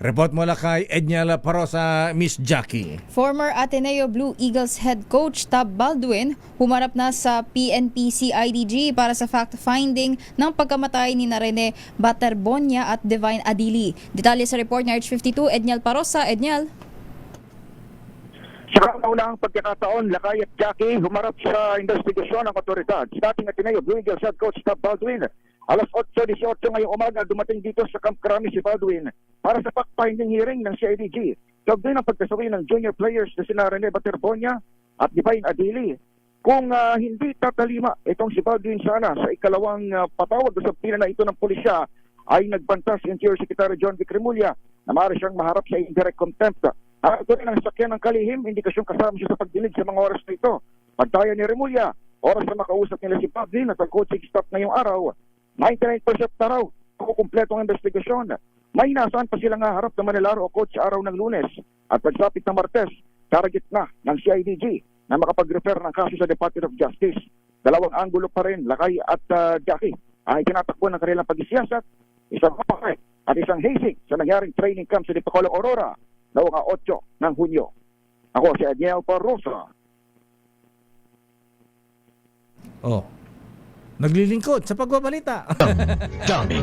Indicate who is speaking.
Speaker 1: Report mula kay Edniel Parosa, Miss Jackie.
Speaker 2: Former Ateneo Blue Eagles head coach Tab Baldwin humarap na sa PNP-CIDG para sa fact-finding ng pagkamatay ni Rene Baterbonia at Divine Adili. Detalye sa report ni RH52, Edniel Parosa. Edniel.
Speaker 3: Sa kaunahang pagkakataon, Lakay at Jackie humarap sa investigasyon ng otoridad. Dating Ateneo Blue Eagles head coach Tab Baldwin, alas 8:18 ngayong umaga dumating dito sa Camp Crami si Baldwin para sa fact-finding hearing ng CIDG. Kaugnay ng pagkasawi ng junior players na sina Rene Baterbonia at Divine Adili. Kung hindi tatalima itong si Baldwin sana sa ikalawang patawag sa pina na ito ng pulisya, ay nagbanta si Interior Secretary John Vic Remulla na maaari siyang maharap sa indirect contempt. Ito rin ang sakyan ng kalihim, indikasyong kasama siya sa pagdinig sa mga oras na ito. Pagdaya ni Remulla, oras na makausap nila si Baldwin at ang coaching staff ngayong araw, 99% na raw kung kumpletong investigasyon. May nasaan pa silang haharap na Manilaro o coach araw ng Lunes at pagsapit ng Martes, target na ng CIDG na makapag-refer ng kaso sa Department of Justice. Dalawang anggulo pa rin, Lakay at Jackie, ay tinatakbo ng kanilang pag-isiyasat, isang kapakay at isang hazing sa nangyaring training camp sa Dipolog Aurora noong 8 ng Hunyo. Ako si Edniel Parosa.
Speaker 1: Naglilingkod sa pagbabalita.
Speaker 4: Dummy.